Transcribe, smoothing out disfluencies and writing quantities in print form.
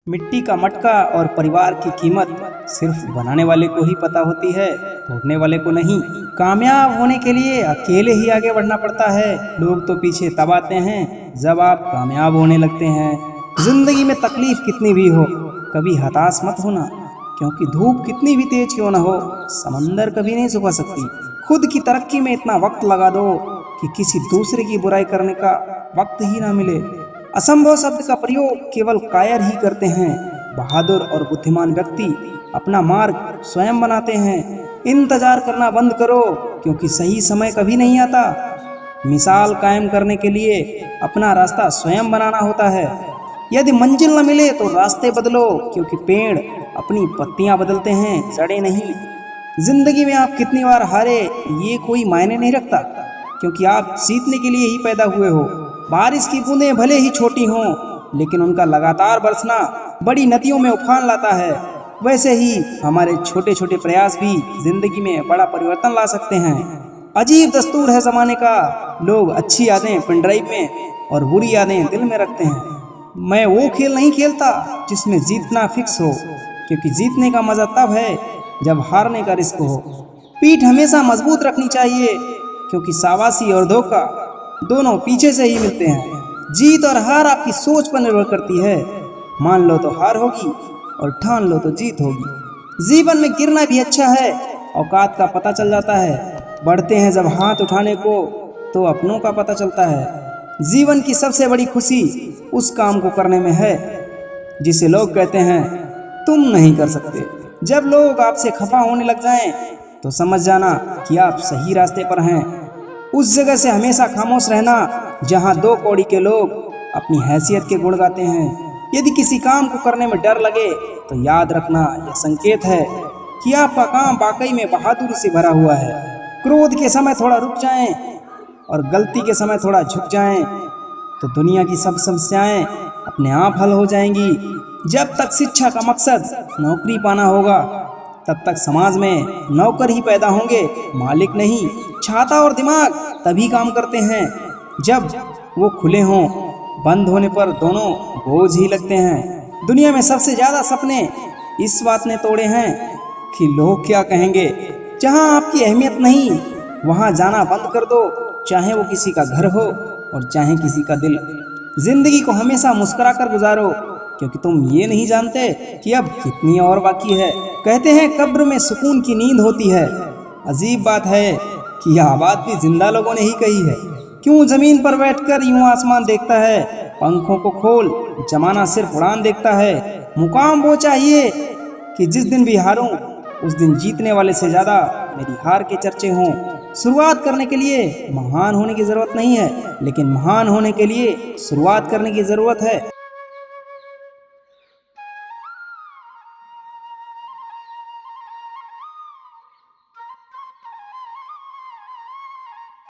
मिट्टी का मटका और परिवार की कीमत सिर्फ बनाने वाले को ही पता होती है, तोड़ने वाले को नहीं। कामयाब होने के लिए अकेले ही आगे बढ़ना पड़ता है। लोग तो पीछे तब आते हैं जब आप कामयाब होने लगते हैं। जिंदगी में तकलीफ कितनी भी हो, कभी हताश मत होना, क्योंकि धूप कितनी भी तेज क्यों न हो, समंदर कभी नहीं सुखा सकती। खुद की तरक्की में इतना वक्त लगा दो कि किसी दूसरे की बुराई करने का वक्त ही ना मिले। असंभव शब्द का प्रयोग केवल कायर ही करते हैं। बहादुर और बुद्धिमान व्यक्ति अपना मार्ग स्वयं बनाते हैं। इंतजार करना बंद करो, क्योंकि सही समय कभी नहीं आता। मिसाल कायम करने के लिए अपना रास्ता स्वयं बनाना होता है। यदि मंजिल न मिले तो रास्ते बदलो, क्योंकि पेड़ अपनी पत्तियां बदलते हैं, जड़ें नहीं। जिंदगी में आप कितनी बार हारे ये कोई मायने नहीं रखता, क्योंकि आप जीतने के लिए ही पैदा हुए हो। बारिश की बूंदें भले ही छोटी हों, लेकिन उनका लगातार बरसना बड़ी नदियों में उफान लाता है। वैसे ही हमारे छोटे छोटे प्रयास भी जिंदगी में बड़ा परिवर्तन ला सकते हैं। अजीब दस्तूर है जमाने का, लोग अच्छी यादें पेन ड्राइव में और बुरी यादें दिल में रखते हैं। मैं वो खेल नहीं खेलता जिसमें जीतना फिक्स हो, क्योंकि जीतने का मजा तब है जब हारने का रिस्क हो। पीठ हमेशा मजबूत रखनी चाहिए, क्योंकि शाबाशी और धोखा दोनों पीछे से ही मिलते हैं। जीत और हार आपकी सोच पर निर्भर करती है। मान लो तो हार होगी और ठान लो तो जीत होगी। जीवन में गिरना भी अच्छा है, औकात का पता चल जाता है। बढ़ते हैं जब हाथ उठाने को तो अपनों का पता चलता है। जीवन की सबसे बड़ी खुशी उस काम को करने में है जिसे लोग कहते हैं तुम नहीं कर सकते। जब लोग आपसे खफा होने लग जाएं, तो समझ जाना कि आप सही रास्ते पर हैं। उस जगह से हमेशा खामोश रहना जहां दो कौड़ी के लोग अपनी हैसियत के गुण गाते हैं। यदि किसी काम को करने में डर लगे तो याद रखना यह संकेत है कि आपका काम वाकई में बहादुरी से भरा हुआ है। क्रोध के समय थोड़ा रुक जाएं और गलती के समय थोड़ा झुक जाएं, तो दुनिया की सब समस्याएं अपने आप हल हो जाएंगी। जब तक शिक्षा का मकसद नौकरी पाना होगा, तब तक समाज में नौकर ही पैदा होंगे, मालिक नहीं। छाता और दिमाग तभी काम करते हैं जब वो खुले हों, बंद होने पर दोनों बोझ ही लगते हैं। दुनिया में सबसे ज्यादा सपने इस बात ने तोड़े हैं कि लोग क्या कहेंगे। जहां आपकी अहमियत नहीं, वहां जाना बंद कर दो, चाहे वो किसी का घर हो और चाहे किसी का दिल। जिंदगी को हमेशा मुस्कुरा कर गुजारो, क्योंकि तुम ये नहीं जानते कि अब कितनी और बाकी है। कहते हैं कब्र में सुकून की नींद होती है। अजीब बात है कि यह बात भी जिंदा लोगों ने ही कही है। क्यों जमीन पर बैठकर यूं आसमान देखता है, पंखों को खोल, जमाना सिर्फ उड़ान देखता है। मुकाम वो चाहिए कि जिस दिन भी हारूं, उस दिन जीतने वाले से ज्यादा मेरी हार के चर्चे हों। शुरुआत करने के लिए महान होने की जरूरत नहीं है, लेकिन महान होने के लिए शुरुआत करने की जरूरत है।